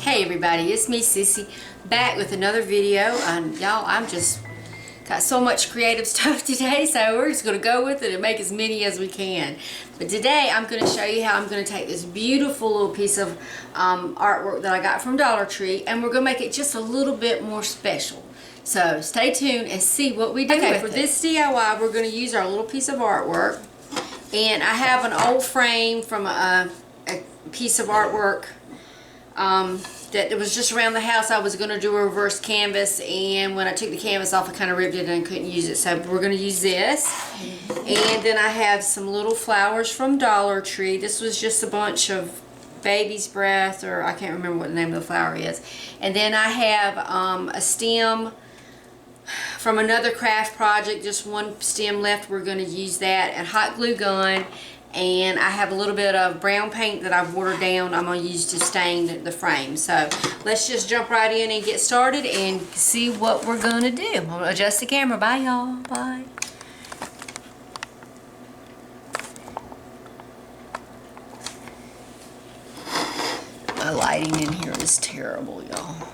Hey everybody, it's me Sissy, back with another video. Y'all, I'm just got so much creative stuff today, so we're just going to go with it and make as many as we can. But today I'm going to show you how I'm going to take this beautiful little piece of artwork that I got from Dollar Tree, and we're going to make it just a little bit more special. So stay tuned and see what we do with it. For this DIY, we're going to use our little piece of artwork, and I have an old frame from a piece of artwork that it was just around the house. I was going to do a reverse canvas, and when I took the canvas off I kind of ripped it and couldn't use it, so we're going to use this. And then I have some little flowers from Dollar Tree. This was just a bunch of baby's breath, or I can't remember what the name of the flower is. And then I have a stem from another craft project, just one stem left. We're going to use that, and hot glue gun. And I have a little bit of brown paint that I've watered down. I'm going to use to stain the frame. So let's just jump right in and get started and see what we're going to do. I'm going to adjust the camera. Bye, y'all. Bye. My lighting in here is terrible, y'all.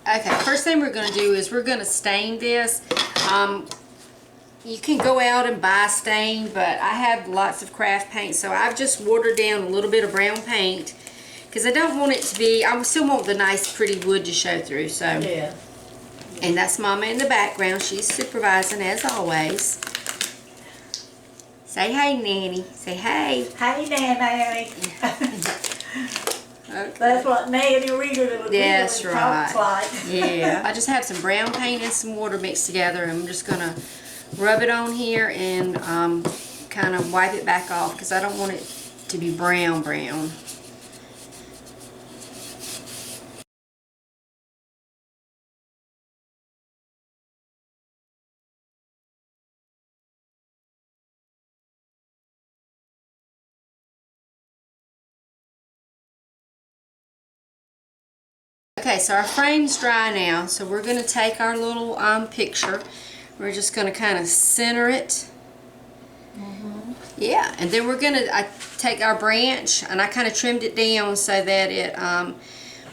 Okay, first thing we're going to do is we're going to stain this. You can go out and buy stain, but I have lots of craft paint, so I've just watered down a little bit of brown paint because I don't want it to be, I still want the nice pretty wood to show through. So yeah. And that's Mama in the background. She's supervising as always. Say hey, Nanny. Say hey. Hey, Nanny. Okay. That's what Nanny really That's right. talks like. Yeah. I just have some brown paint and some water mixed together, and I'm just going to rub it on here and kind of wipe it back off because I don't want it to be brown. Okay, so our frame's dry now, so we're going to take our little picture. We're just going to kind of center it. Yeah, and then we're going to take our branch, and I kind of trimmed it down so that it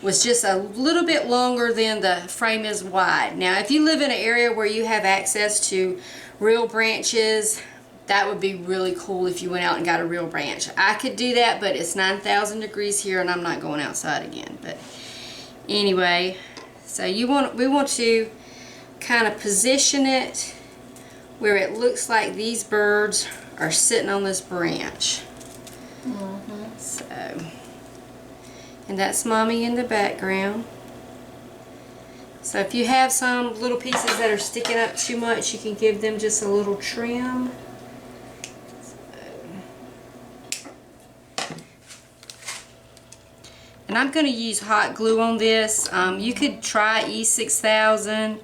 was just a little bit longer than the frame is wide. Now, if you live in an area where you have access to real branches, that would be really cool if you went out and got a real branch. I could do that, but it's 9,000 degrees here, and I'm not going outside again. But anyway, so we want to kind of position it where it looks like these birds are sitting on this branch. So, and that's Mommy in the background. So if you have some little pieces that are sticking up too much, you can give them just a little trim. And I'm going to use hot glue on this. You could try E6000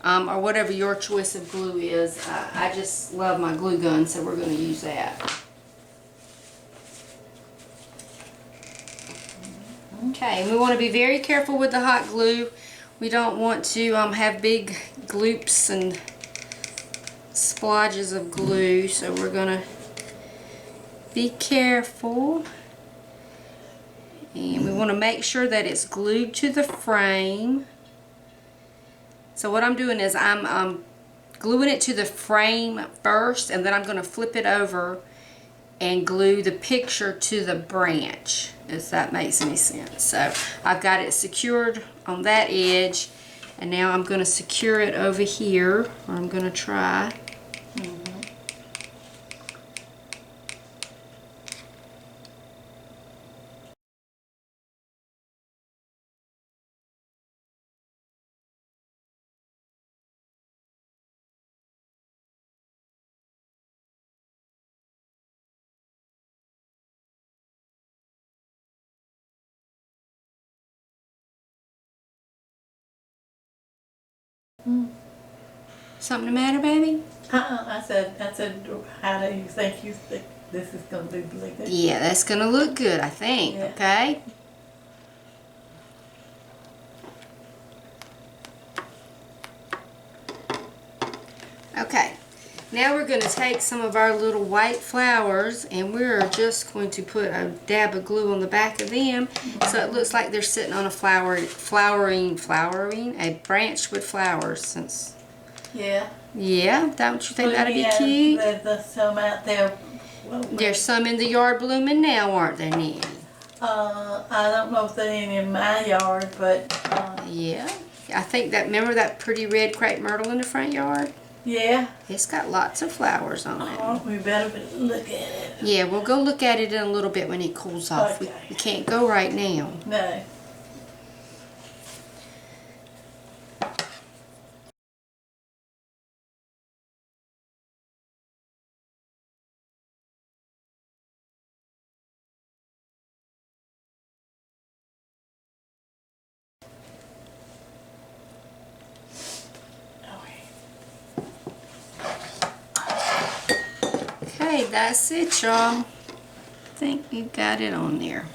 or whatever your choice of glue is. I just love my glue gun, so we're going to use that. Okay, and we want to be very careful with the hot glue. We don't want to have big gloops and splodges of glue, so we're going to be careful. And we want to make sure that it's glued to the frame. So what I'm doing is I'm gluing it to the frame first, and then I'm going to flip it over and glue the picture to the branch, if that makes any sense. So I've got it secured on that edge, and now I'm going to secure it over here, or I'm going to try. Something the matter, baby? I said, how do you think this is going to be like this? Yeah, that's going to look good, I think. Yeah. Okay. Okay. Now we're going to take some of our little white flowers and we're just going to put a dab of glue on the back of them so it looks like they're sitting on a flowering a branch with flowers. Since yeah, don't you think that'd be cute? There's some out there. There's some in the yard blooming now, aren't there, Nanny? I don't know if they're any in my yard, but yeah, I think that. Remember that pretty red crepe myrtle in the front yard? yeah. It's got lots of flowers on it. Oh, we better look at it. Yeah, we'll go look at it in a little bit when it cools off. Okay. We can't go right now. No. Okay, that's it, y'all. I think you got it on there.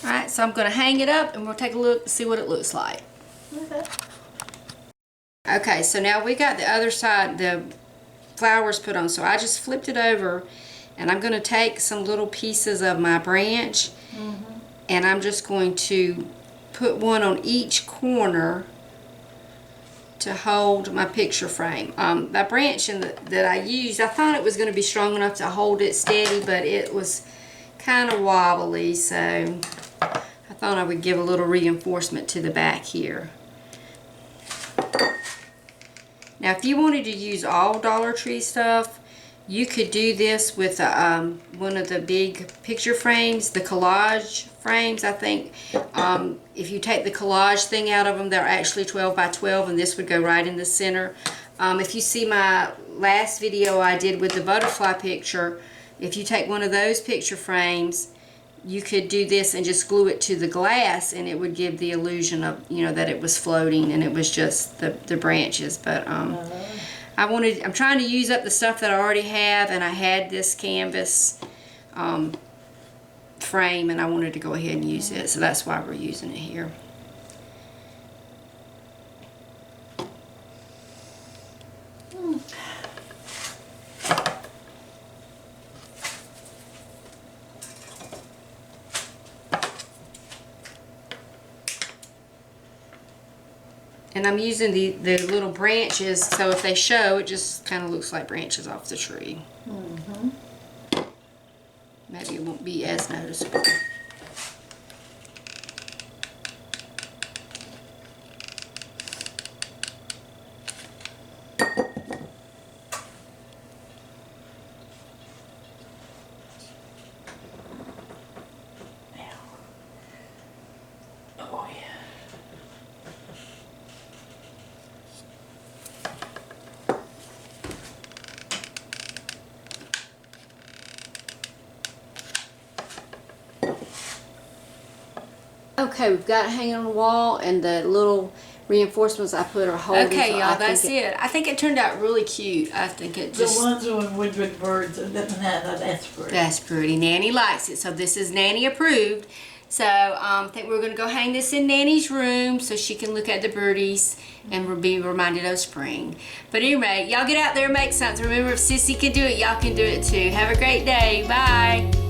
Alright, so I'm going to hang it up and we'll take a look and see what it looks like. Okay. Okay, so now we got the other side, the flowers put on. So I just flipped it over and I'm going to take some little pieces of my branch and I'm just going to put one on each corner to hold my picture frame. My branch that I used, I thought it was going to be strong enough to hold it steady, but it was kind of wobbly, so I thought I would give a little reinforcement to the back here. Now if you wanted to use all Dollar Tree stuff, you could do this with one of the big picture frames, the collage frames, I think. If you take the collage thing out of them, they're actually 12 by 12 and this would go right in the center. If you see my last video I did with the butterfly picture, if you take one of those picture frames, you could do this and just glue it to the glass and it would give the illusion of, you know, that it was floating and it was just the branches. But I'm trying to use up the stuff that I already have, and I had this canvas frame and I wanted to go ahead and use it, so that's why we're using it here. And I'm using the little branches, so if they show, it just kind of looks like branches off the tree. Maybe it won't be as noticeable. Oh yeah. Okay, we've got it hanging on the wall, and the little reinforcements I put are holding. Okay, so y'all, that's it. I think it turned out really cute. I think it just... The ones with birds and that's pretty. That's pretty. Nanny likes it. So this is Nanny approved. So I think we're going to go hang this in Nanny's room so she can look at the birdies and be reminded of spring. But anyway, y'all get out there and make something. Remember, if Sissy can do it, y'all can do it too. Have a great day. Bye.